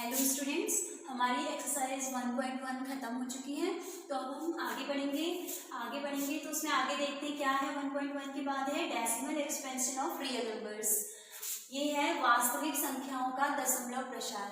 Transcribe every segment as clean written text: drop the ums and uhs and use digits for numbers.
Hello students, हमारी exercise 1.1 खत्म हो चुकी है। तो अब हम आगे बढ़ेंगे तो उसमें आगे देखते हैं क्या है। 1.1 के बाद है decimal expansion of real numbers. ये है वास्तविक संख्याओं का दशमलव प्रसार।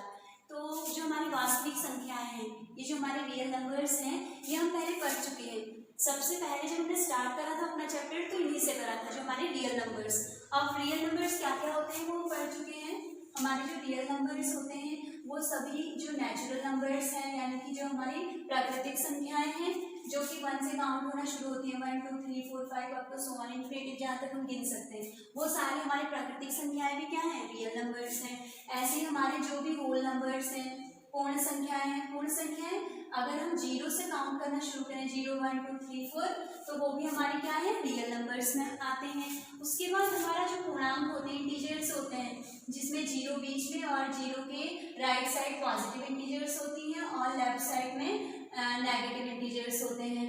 तो जो हमारी वास्तविक संख्याएं हैं, ये जो हमारे रियल नंबर्स हैं, ये हम पहले पढ़ चुके हैं। सबसे पहले जब हमने स्टार्ट करा था अपना चैप्टर तो इन्हीं से करा था, जो हमारे रियल नंबर्स। अब रियल नंबर्स क्या क्या होते हैं वो पढ़ चुके हैं। हमारे जो रियल नंबर्स होते हैं वो सभी जो नेचुरल नंबर्स हैं, यानी कि जो हमारी प्राकृतिक संख्याएं हैं, जो कि 1 से काउंट होना शुरू होती है, 1 2 3 4 5 up to so on infinity, जहाँ तक हम गिन सकते हैं, वो सारी हमारी प्राकृतिक संख्याएं भी क्या हैं, रियल नंबर्स हैं। ऐसे ही हमारे जो भी होल नंबर्स हैं, पूर्ण संख्याएं अगर हम 0 से काउंट करना शुरू करें, 0 1 2 3 4, तो वो भी हमारे क्या है, रियल नंबर्स में आते हैं। उसके बाद हमारा जो पूर्णांक होते हैं, इंटीजर्स होते हैं, जिसमें 0 बीच में और 0 के राइट साइड पॉजिटिव इंटीजर्स होती हैं और लेफ्ट साइड में नेगेटिव इंटीजर्स होते हैं,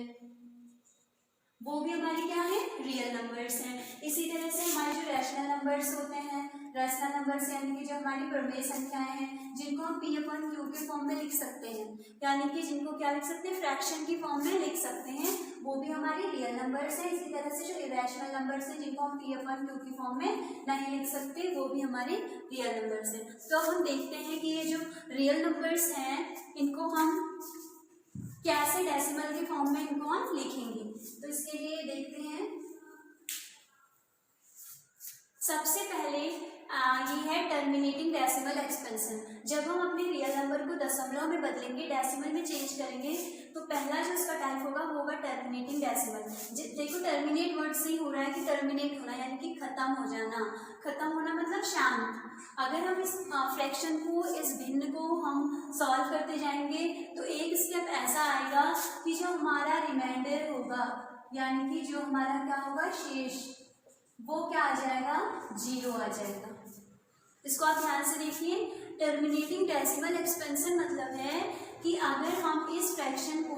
वो भी हमारी क्या है, रियल नंबर्स हैं। इसी तरह से हमारे जो रैशनल नंबर्स होते हैं, रैशनल नंबर्स यानी कि जो हमारी प्रमेय संख्याएं हैं, जिनको हम P/Q के फॉर्म में लिख सकते हैं, यानी कि जिनको क्या लिख सकते हैं, फ्रैक्शन की फॉर्म में लिख सकते हैं, वो भी हमारे रियल नंबर्स हैं। इसी तरह से जो इरेशनल नंबर्स हैं, जिनको हम P/Q की फॉर्म में नहीं लिख सकते, वो भी हमारे रियल नंबर्स हैं। तो अब हम देखते हैं कि ये जो रियल नंबर्स हैं, इनको हम कैसे डेसिमल के फॉर्म में इनको हम लिखेंगे। तो इसके लिए देखते हैं, सबसे पहले ये है टर्मिनेटिंग डेसिमल एक्सपेंशन। जब हम अपने रियल नंबर को दशमलव में बदलेंगे, डेसिमल में चेंज करेंगे, तो पहला जो इसका टाइप होगा वो होगा टर्मिनेटिंग डेसिमल। देखो टर्मिनेट वर्ड से ही हो रहा है कि टर्मिनेट होना, यानी कि खत्म हो जाना। खत्म होना मतलब शांत। अगर हम इस फ्रैक्शन को, इस भिन्न को हम सॉल्व करते जाएंगे तो एक स्टेप ऐसा आएगा कि जो हमारा रिमाइंडर होगा, यानी कि जो हमारा क्या होगा, शेष, वो क्या आ जाएगा, 0 आ जाएगा। इसको आप ध्यान से देखिए। टर्मिनेटिंग डेसिमल एक्सपेंशन मतलब है कि अगर हम इस फ्रैक्शन को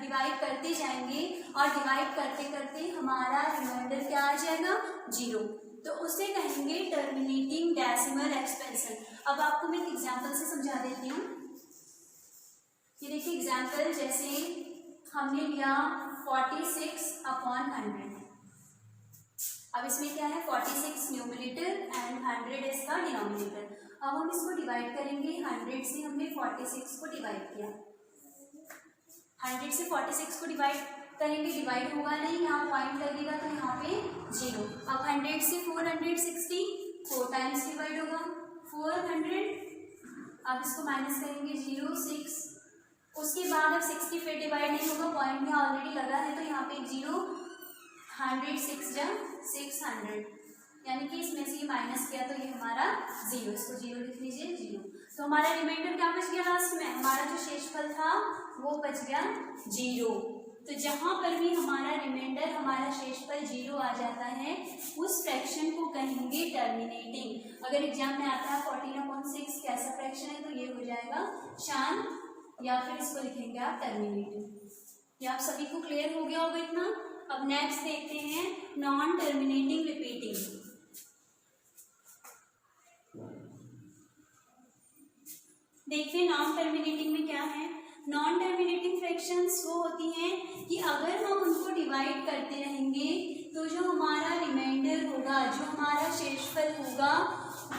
डिवाइड करते जाएंगे और डिवाइड करते करते हमारा रिमाइंडर क्या आ जाएगा, 0, तो उसे कहेंगे टर्मिनेटिंग डेसिमल एक्सपेंशन। अब आपको मैं एक एग्जांपल से समझा देती हूँ। ये देखिए एग्जांपल, जैसे हमने लिया 46/100। अब इसमें क्या है, 46 न्यूमरेटर एंड 100 इसका डिनोमिनेटर। अब हम इसको डिवाइड करेंगे, 100 से हमने 46 को डिवाइड किया, 100 से 46 को डिवाइड करेंगे, डिवाइड होगा नहीं, यहाँ पॉइंट लगेगा तो यहाँ पे 0। अब 100 से 460 4 टाइम्स डिवाइड होगा, 400। अब इसको माइनस करेंगे, 0 6। उसके बाद अब 60 फिर डिवाइड नहीं होगा, पॉइंट यहाँ ऑलरेडी लगा है तो यहाँ पे 0, 100 6 जा 600, यानी कि इसमें से ये माइनस किया तो ये हमारा 0, इसको 0 लिख लीजिए, 0। तो हमारा रिमाइंडर क्या बच गया, लास्ट में हमारा जो शेषफल था वो बच गया 0। तो जहां पर भी हमारा रिमाइंडर, हमारा शेषफल 0 आ जाता है, उस फ्रैक्शन को कहेंगे टर्मिनेटिंग। अगर एग्जाम में आता है 14/6 कैसा फ्रैक्शन है, तो ये हो जाएगा शांत, या फिर इसको लिखेंगे आप टर्मिनेटिंग। ये आप सभी को क्लियर हो गया होगा इतना। अब नेक्स्ट देखते हैं नॉन टर्मिनेटिंग रिपीटिंग। देखिए नॉन टर्मिनेटिंग में क्या है। नॉन टर्मिनेटिंग फ्रैक्शंस वो होती हैं कि अगर हम उनको डिवाइड करते रहेंगे तो जो हमारा रिमाइंडर होगा, जो हमारा शेषफल होगा,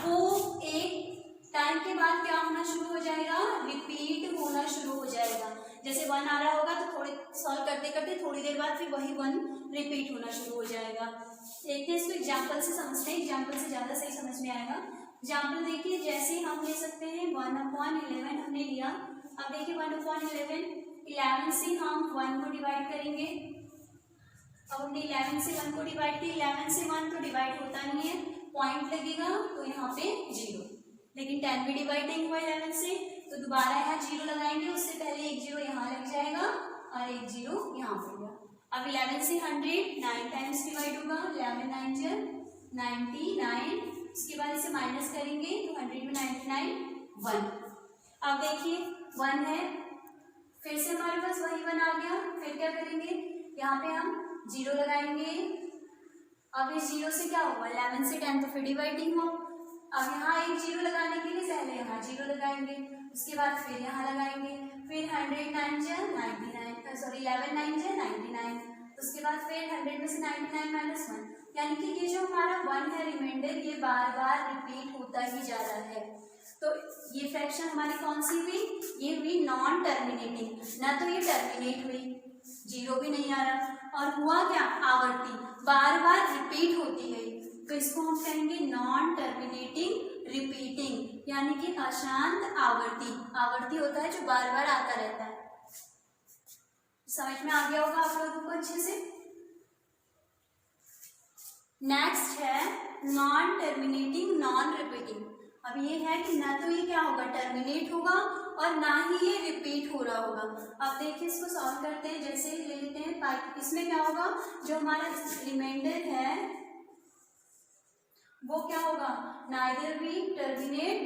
वो एक टाइम के बाद क्या होना शुरू हो जाएगा, रिपीट होना शुरू हो जाएगा। जैसे 1 आ रहा होगा तो थोड़े सॉल्व करते करते थोड़ी देर बाद फिर वही 1 रिपीट होना शुरू हो जाएगा। देखते हैं इसको एग्जाम्पल से समझते हैं, एग्जाम्पल से ज़्यादा सही समझ में आएगा। एग्जाम्पल देखिए, जैसे हम ले सकते हैं 1/11 हमने लिया। अब देखिए 1/11, 11 से हम 1 को डिवाइड करेंगे। अब हमने 11 से 1 को डिवाइड किया, 11 से 1 तो डिवाइड होता नहीं है, पॉइंट लगेगा तो यहाँ पे 0, लेकिन 10 भी डिवाइड नहीं हुआ 11 से, तो दोबारा यहाँ 0 लगाएंगे, उससे पहले एक 0 यहाँ लग जाएगा और एक 0 यहाँ पर गया। अब 11 से 100 9 टाइम्स डिवाइड होगा, 11 9 99, उसके बाद इसे माइनस करेंगे तो 100 में 99 1। अब देखिए 1 है, फिर से हमारे पास वही 1 आ गया, फिर क्या करेंगे, यहाँ पे हम 0 लगाएंगे। अब इस 0 से क्या होगा, 11 से 10 तो फिर डिवाइडिंग हो, अब यहाँ एक जीरो लगाने के लिए पहले यहाँ जीरो लगाएंगे, उसके बाद फिर यहाँ लगाएंगे, फिर 100 9 जा 99, सॉरी 11 9 जा 99, उसके बाद फिर 100 में से 99 माइनस 1, यानी कि ये जो हमारा 1 है रिमाइंडर, ये बार बार रिपीट होता ही जा रहा है। तो ये फ्रैक्शन हमारी कौन सी हुई? ये हुई नॉन टर्मिनेटिंग, ना तो ये टर्मिनेट हुई, जीरो भी नहीं आ रहा, और हुआ क्या? आवर्ती, बार बार रिपीट होती गई, तो इसको हम कहेंगे नॉन टर्मिनेटिंग रिपीटिंग, यानी कि अशांत आवर्ती। आवर्ती होता है जो बार बार आता रहता है। समझ में आ गया होगा आप लोगों को अच्छे से। नेक्स्ट है नॉन टर्मिनेटिंग नॉन रिपीटिंग। अब ये है कि ना तो ये क्या होगा? टर्मिनेट होगा, और ना ही ये रिपीट हो रहा होगा। अब देखिए इसको सॉल्व करते हैं, जैसे ले लेते हैं, इसमें क्या होगा? जो हमारा रिमाइंडर है वो क्या होगा? Neither be terminate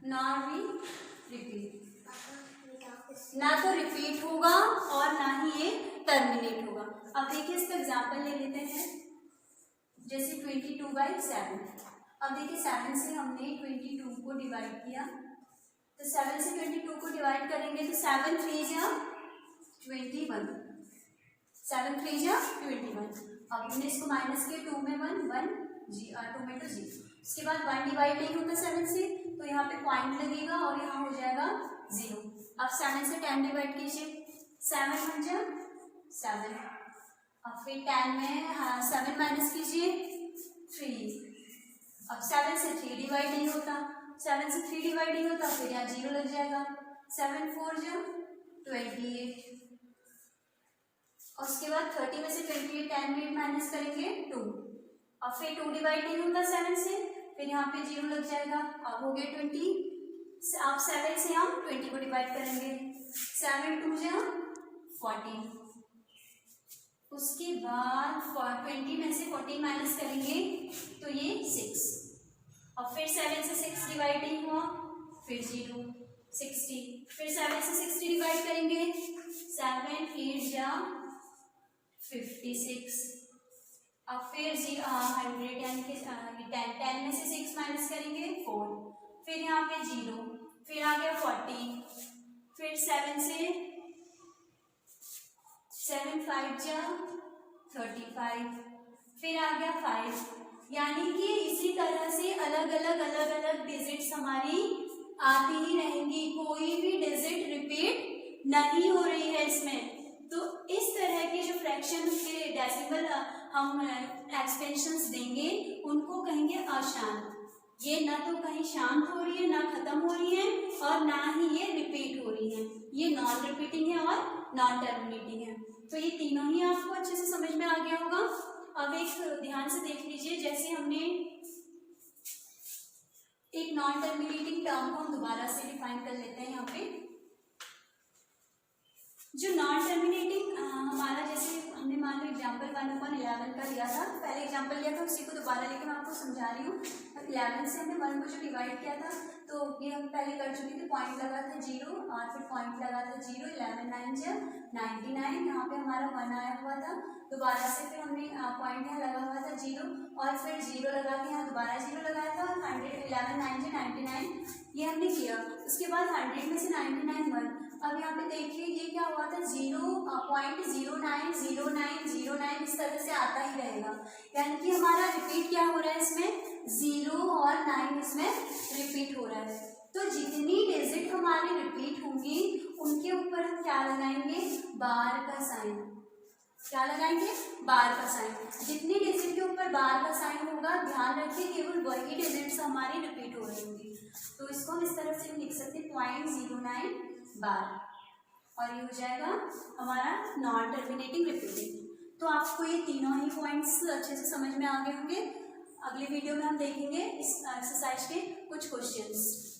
nor be repeat, ना तो रिपीट होगा और ना ही ये टर्मिनेट होगा। अब देखिए इसका एग्जांपल ले लेते हैं, जैसे 22/7। अब देखिए 7 से हमने 22 को डिवाइड किया, तो 7 से 22 को डिवाइड करेंगे तो 7 3 जा 21, 7 3 जा 21। अब हमने इसको माइनस किया, 2 में 1 1 जी 2 में 2 0। उसके बाद 1 डिवाइड नहीं होता 7 से, तो यहाँ पे पॉइंट लगेगा और यहाँ हो जाएगा 0। अब 7 से 10 डिवाइड कीजिए, 7 1 जा 7। अब फिर 10 में 7 माइनस कीजिए 3। अब 7 से 3 डिवाइड नहीं होता, 7 से 3 डिवाइड नहीं होता, फिर यहाँ 0 लग जाएगा, 7 4 जा 28। और उसके बाद 30 में से 28 10 में माइनस करेंगे 2। अब फिर 2 डिवाइड नहीं होता 7 से, फिर यहाँ पे 0 लग जाएगा। अब हो गया 20। अब 7 से हम 20 को डिवाइड करेंगे, 7 2 जा 14। उसके बाद 20 में से 14 माइनस करेंगे तो ये 6। और फिर 7 से 6 डिवाइड नहीं हुआ, फिर 0 60। फिर 7 से 60 डिवाइड करेंगे, 7 8 जा 56। अब फिर 100 यानी कि 10 में से 6 माइनस करेंगे 4। फिर यहाँ पे 0, फिर आ गया 40। फिर 7 से 7 5 जा 35। फिर आ गया 5, यानी कि इसी तरह से अलग अलग डिजिट्स हमारी आती ही रहेंगी, कोई भी डिजिट रिपीट नहीं हो रही है इसमें। तो इस तरह के जो फ्रैक्शन के डेसिमल हम एक्सपेंशंस देंगे उनको कहेंगे अशांत। ये ना तो कहीं शांत हो रही है, ना खत्म हो रही है, और ना ही ये रिपीट हो रही है। ये नॉन रिपीटिंग है और नॉन टर्मिनेटिंग है। तो ये तीनों ही आपको अच्छे से समझ में आ गया होगा। अब एक ध्यान से देख लीजिए, जैसे हमने एक नॉन टर्मिनेटिंग टर्म को हम दोबारा से डिफाइन कर लेते हैं। यहाँ पे जो नॉन टर्मिनेटिंग हमारा, जैसे हमने मान लो एग्जाम्पल 1/11 का लिया था, पहले एग्जाम्पल लिया था उसी को दोबारा लेकर मैं आपको समझा रही हूँ। 11 से हमने 1 को जो डिवाइड किया था, तो ये हम पहले कर चुके थे, पॉइंट लगा था 0 और फिर पॉइंट लगा था 0, 11 9 जा 99। यहाँ पे हमारा 1 आया हुआ था, दोबारा से फिर हमने पॉइंट यहाँ लगा हुआ था 0 और फिर 0 लगा के यहाँ दोबारा 0 लगाया था, और 11 9 जा 99 ये हमने किया। उसके बाद 100 में से 99 1। अब यहाँ पे देखिए ये क्या हुआ था, 0.090909 इस तरह से आता ही रहेगा, यानी कि हमारा रिपीट क्या हो रहा है इसमें, 0 और 9 इसमें रिपीट हो रहा है। तो जितनी डिजिट हमारी रिपीट होंगी उनके ऊपर हम क्या लगाएंगे, बार का साइन। क्या लगाएंगे, बार का साइन। जितनी डिजिट के ऊपर बार का साइन होगा, ध्यान रखिए केवल वही डिजिट्स हमारी रिपीट हो रही होंगी। तो इसको हम इस तरह से लिख सकते हैं 0.09 बार, और ये हो जाएगा हमारा नॉन टर्मिनेटिंग रिपीटिंग। तो आपको ये तीनों ही पॉइंट्स अच्छे से समझ में आ गए होंगे। अगली वीडियो में हम देखेंगे इस एक्सरसाइज के कुछ क्वेश्चंस।